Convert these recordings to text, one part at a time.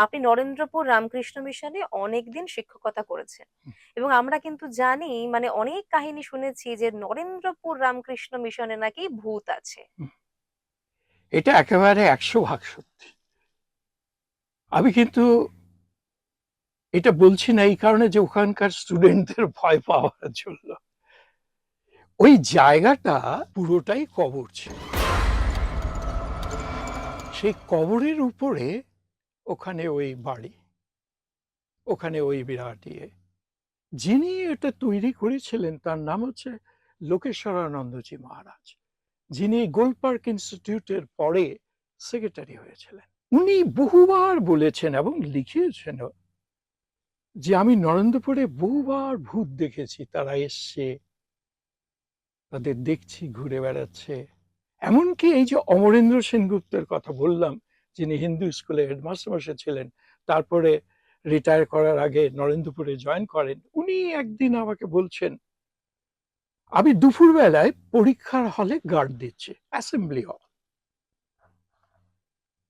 আপনি নরেন্দ্রপুর রামকৃষ্ণ মিশনে অনেকদিন শিক্ষকতা করেছেন, এবং আমরা কিন্তু জানি, মানে অনেক কাহিনী শুনেছি যে নরেন্দ্রপুর রামকৃষ্ণ মিশনে নাকি ভূত আছে। এটা একেবারে 100% সত্যি। আমি কিন্তু এটা বলছি না এই কারণে যে ওখানকার স্টুডেন্টদের ভয় পাওয়ার জন্য। ওই জায়গাটা পুরোটাই কবর ছিল। সেই কবরের উপরে ওখানে ওই বাড়ি, ওখানে ওই বিরাট ইয়ে। যিনি এটা তৈরি করেছিলেন তার নাম হচ্ছে লোকেশ্বরানন্দজি মহারাজ, যিনি গোলপার্ক ইনস্টিটিউটের পরে সেক্রেটারি হয়েছিলেন। উনি বহুবার বলেছেন এবং লিখিয়েছেন যে আমি নরেন্দ্রপুরে বহুবার ভূত দেখেছি, তারা এসছে, তাদের দেখছি ঘুরে বেড়াচ্ছে। এমনকি এই যে অমরেন্দ্র সেনগুপ্তের কথা বললাম, যিনি হিন্দু স্কুলে হেডমাস্টার ছিলেন, তারপরে রিটায়ার করার আগে নরেন্দ্রপুরে জয়েন করেন, উনি একদিন আমাকে বলছেন আমি দুপুর বেলায় পরীক্ষার হলে গার্ড দিচ্ছি, অ্যাসেম্বলি হল।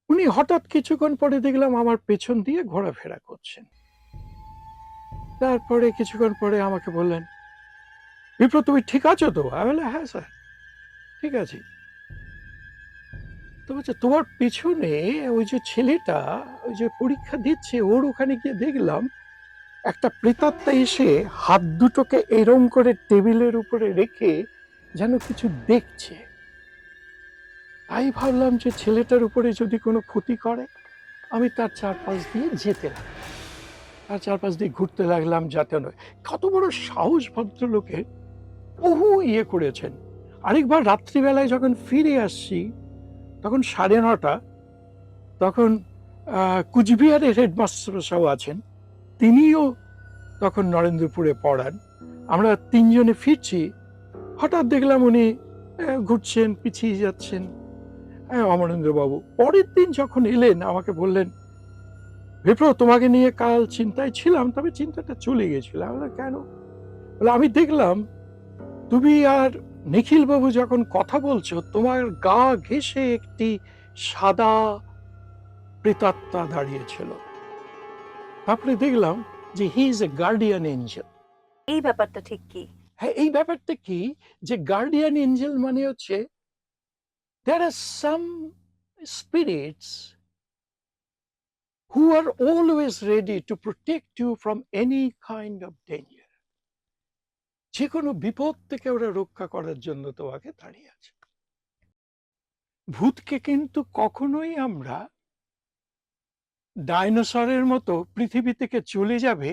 উনি হঠাৎ কিছুক্ষণ পরে দেখলাম আমার পেছন দিয়ে ঘোরাফেরা করছেন। তারপরে কিছুক্ষণ পরে আমাকে বললেন, বিপ্র তুমি ঠিক আছো তো? আমি বললাম হ্যাঁ স্যার ঠিক আছে। তো বলছে তোমার পিছনে ওই যে ছেলেটা ওই যে পরীক্ষা দিচ্ছে, ওর ওখানে গিয়ে দেখলাম একটা প্রেতাত্মা এসে হাত দুটোকে এরম করে টেবিলের উপরে রেখে যেন কিছু দেখছে। তাই ভাবলাম যে ছেলেটার উপরে যদি কোনো ক্ষতি করে, আমি তার চারপাশ দিয়ে যেতে লাগলাম, তার চারপাশ দিয়ে ঘুরতে লাগলাম যাতে নয়। কত বড় সাহস ভদ্রলোকের! বহু ইয়ে করেছেন। আরেকবার রাত্রিবেলায় যখন ফিরে আসছি তখন 9:30, তখন কুচবিহারের হেডমাস্টার সহ আছেন, তিনিও তখন নরেন্দ্রপুরে পড়ান। আমরা তিনজনে ফিরছি, হঠাৎ দেখলাম উনি ঘুরছেন, পিছিয়ে যাচ্ছেন। অমরেন্দ্র বাবু পরের দিন যখন এলেন আমাকে বললেন, বিপ্র তোমাকে নিয়ে কাল চিন্তায় ছিলাম, তবে চিন্তাটা চলে গেছিল। আমরা কেন? বলে আমি দেখলাম তুমি আর নিখিল বাবু যখন কথা বলছো তোমার গা ঘেঁষে একটি সাদা প্রেতাত্মা দাঁড়িয়েছিল। তারপরে দেখলাম যে he is a guardian Angel. এই ব্যাপারটা ঠিক কি? হ্যাঁ, এই ব্যাপারটা কি যে গার্ডিয়ান এঞ্জেল মানে হচ্ছে there are some spirits who are always ready to protect you from any kind of danger. যে কোনো বিপদ থেকে ওরা রক্ষা করার জন্য তোমাকে দাঁড়িয়ে আছে। ভূতকে কিন্তু কখনোই আমরা ডাইনোসরের মতো পৃথিবী থেকে চলে যাবে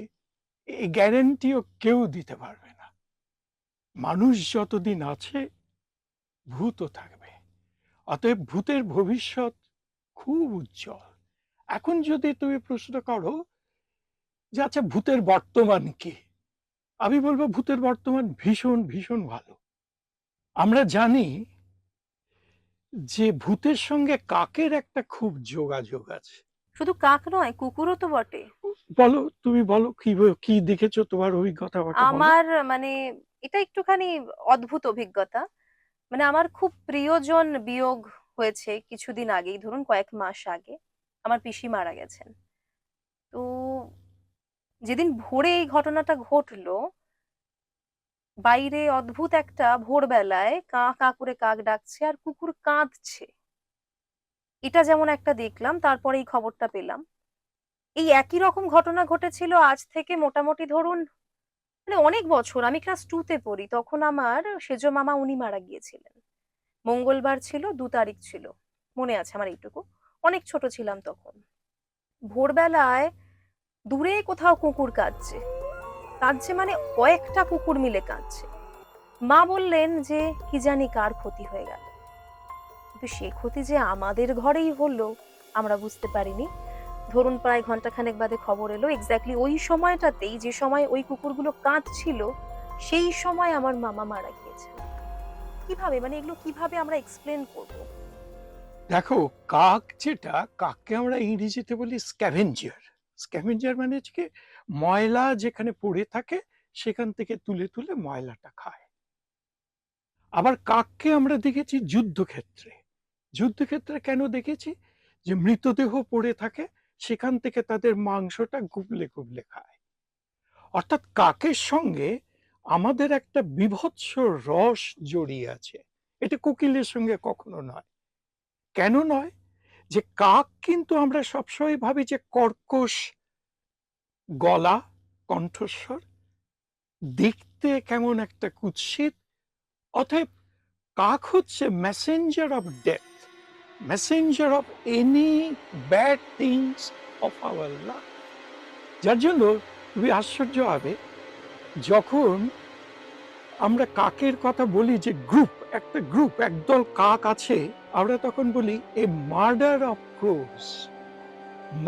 এই গ্যারান্টিও কেউ দিতে পারবে না। মানুষ যতদিন আছে ভূতও থাকবে। অতএব ভূতের ভবিষ্যৎ খুব উজ্জ্বল। এখন যদি তুমি প্রশ্ন করো যে আচ্ছা ভূতের বর্তমান কি, আমি বলবো ভূতের বর্তমান ভীষণ ভীষণ ভালো। আমরা জানি যে ভূতের সঙ্গে কাকের একটা খুব যোগাযোগ আছে। শুধু কাক নয়, কুকুরও তো বটে। বলো, তুমি বলো কি কি দেখেছো, তোমার অভিজ্ঞতা আমাকে বলো। আমার মানে এটা একটুখানি অদ্ভুত অভিজ্ঞতা। মানে আমার খুব প্রিয়জন বিয়োগ হয়েছে কিছুদিন আগেই, ধরুন কয়েক মাস আগে। আমার পিসি মারা গেছেন। তো যেদিন ভোরে এই ঘটনাটা ঘটলো, বাইরে অদ্ভুত একটা ভোরবেলায় কা কা করে কাক ডাকছে আর কুকুর কাঁদছে। এটা যেমন একটা দেখলাম, তারপরে এই খবরটা পেলাম। এই একই রকম ঘটনা ঘটেছিল আজ থেকে মোটামুটি ধরুন, মানে অনেক বছর, আমি ক্লাস 2-তে পড়ি তখন। আমার সেজো মামা উনি মারা গিয়েছিলেন। মঙ্গলবার ছিল, 2 তারিখ ছিল, মনে আছে আমার এইটুকু। অনেক ছোট ছিলাম তখন। ভোরবেলায় দূরে কোথাও কুকুর কাঁদছে। কাঁদছে মানে কয়েকটা কুকুর মিলে কাঁদছে। মা বললেন যে কি জানি কার ক্ষতি হয়ে গেল, কিন্তু সে ক্ষতি যে আমাদের ঘরেই হলো আমরা বুঝতে পারিনি। ধরুন প্রায় ঘন্টাখানেক বাদে খবর এলো, এক্স্যাক্টলি ওই সময়টাতেই যে সময় ওই কুকুরগুলো কাঁদছিল, সেই সময় আমার মামা মারা গিয়েছে। কিভাবে, মানে এগুলো কিভাবে আমরা এক্সপ্লেন করব? দেখো, কাক যেটা, কাককে আমরা ইংরেজিতে বলি স্ক্যাভেঞ্জার। স্ক্যাভেঞ্জার মানে হচ্ছে কি, ময়লা যেখানে পড়ে থাকে সেখান থেকে তুলে তুলে ময়লাটা খায়। আবার কাককে আমরা দেখেছি যুদ্ধক্ষেত্রে। যুদ্ধক্ষেত্রে কেন দেখেছি? যে মৃতদেহ পড়ে থাকে, সেখান থেকে তাদের মাংসটা গুবলে গুবলে খায়। অর্থাৎ কাকের সঙ্গে আমাদের একটা বীভৎস রস জড়িয়ে আছে। এটা কোকিলের সঙ্গে কখনো নয়। কেন নয়? যে কাক কিন্তু আমরা সবসময় ভাবি যে কর্কশ গলা, কণ্ঠস্বর, দেখতে কেমন একটা কুৎসিত। অতএব কাক হচ্ছে Messenger of death, Messenger of any bad things of our life. যার জন্য খুবই আশ্চর্য হবে যখন আমরা কাকের কথা বলি যে একটা গ্রুপ, একদল কাক আছে, আমরা তখন বলি a murder of crows.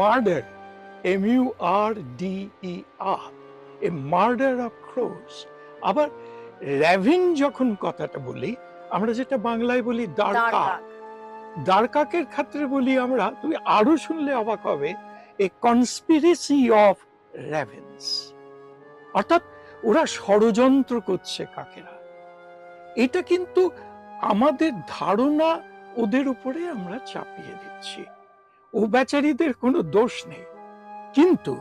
Murder, MURDER, a murder of crows. আবার র্যাভিন যখন কথাটা বলি, আমরা যেটা বাংলায় বলি দাঁড়কাক, দাঁড়কাক। দাঁড়কাকের ক্ষেত্রে বলি আমরা, তুমি আরো শুনলে অবাক হবে, এ কনস্পিরেসি অফ র্যাভেন্স। অর্থাৎ ওরা ষড়যন্ত্র করছে কাকেরা। এটা কিন্তু আমাদের ধারণা ওদের উপরে আমরা চাপিয়ে দিচ্ছি। ও বেচারীদের কোনো দোষ নেই, কিন্তু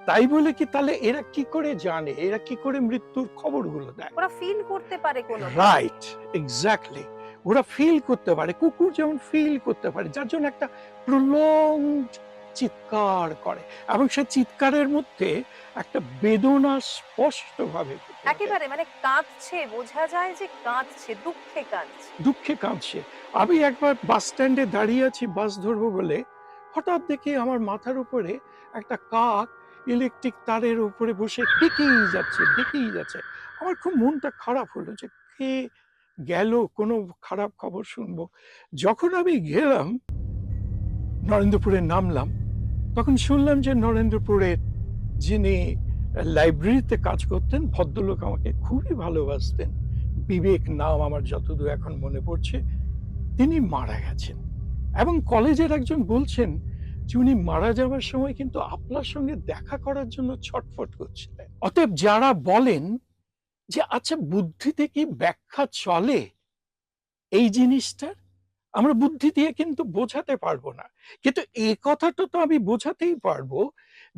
তাই বলে কি তাহলে এরা কি করে জানে, এরা কি করে মৃত্যুর খবরগুলো দেয়? ওরা ফিল করতে পারে কোনো রাইট, এক্স্যাক্টলি। ওরা ফিল করতে পারে, কুকুর যেমন ফিল করতে পারে, যার জন্য একটা প্রলংড চিৎকার করে, এবং সে চিৎকারের মধ্যে একটা বেদনা স্পষ্টভাবে ফুটে ওঠে। একেবারে মানে কাঁদছে, বোঝা যায় যে কাঁদছে, দুঃখে কাঁদছে। দুঃখে কাঁদছে। আমি একবার বাস স্ট্যান্ডে দাঁড়িয়ে আছি বাস ধরবো বলে, হঠাৎ দেখি আমার মাথার উপরে একটা কাক ইলেকট্রিক তারের উপরে বসে ডেকেই যাচ্ছে, ডেকেই যাচ্ছে। আমার খুব মনটা খারাপ হলো যে কে গেল, কোনো খারাপ খবর শুনবো। যখন আমি গেলাম, নরেন্দ্রপুরে নামলাম, তখন শুনলাম যে নরেন্দ্রপুরের যিনি লাইব্রেরিতে কাজ করতেন, ভদ্রলোক আমাকে খুবই ভালোবাসতেন, বিবেক নাম আমার যতদূর এখন মনে পড়ছে, তিনি মারা গেছেন। এবং কলেজের একজন বলছেন যে উনি মারা যাওয়ার সময় কিন্তু আপনার সঙ্গে দেখা করার জন্য ছটফট করছিলেন। অতএব যারা বলেন যে আচ্ছা বুদ্ধিতে কি ব্যাখ্যা চলে এই জিনিসটার, আমরা বুদ্ধি দিয়ে কিন্তু বোঝাতে পারবো না, কিন্তু এই কথাটা তো আমি বোঝাতেই পারবো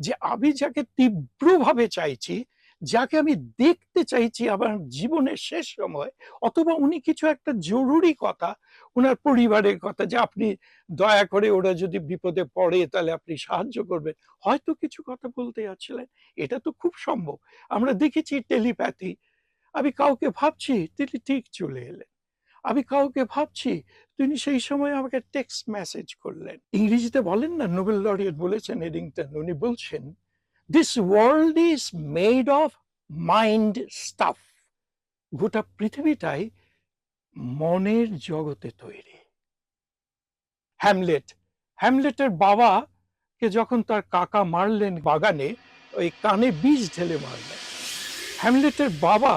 যে আমি যাকে তীব্রভাবে চাইছি, যাকে আমি দেখতে চাইছি আমার জীবনের শেষ সময়, অথবা উনি কিছু একটা জরুরি কথা, ওনার পরিবারের কথা, যে আপনি দয়া করে ওরা যদি বিপদে পড়ে তাহলে আপনি সাহায্য করবেন, হয়তো কিছু কথা বলতে যাচ্ছিলেন। এটা তো খুব সম্ভব। আমরা দেখেছি টেলিপ্যাথি। আমি কাউকে ভাবছি, তিনি ঠিক চলে এলেন। আমি কাউকে ভাবছি, তিনি সেই সময় আমাকে টেক্সট মেসেজ করলেন। ইংরেজিতে বলেন না, নোবেল লরিয়েট বলেছেন এডিংটন, উনি বলছেন this world is made of mind staff. গোটা পৃথিবীটাই মনের জগতে তৈরি। হ্যামলেট, হ্যামলেটের বাবাকে যখন তার কাকা মারলেন বাগানে, ওই কানে বীজ ঢেলে মারলেন। হ্যামলেটের বাবা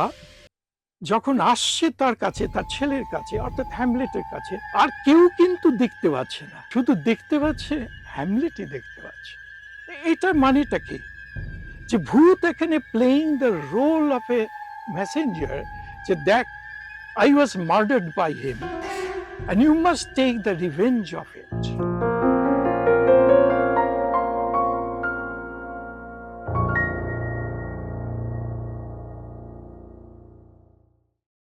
যখন আসছে তার কাছে, তার ছেলের কাছে, অর্থাৎ হ্যামলেটের কাছে, আর কেউ কিন্তু দেখতে পাচ্ছে না, শুধু দেখতে পাচ্ছে হ্যামলেটই দেখতে পাচ্ছে। এটার মানেটা কি? যে ভূত এখানে playing the role of a messenger, যে দেখ, I was murdered by him and you must take the revenge of it.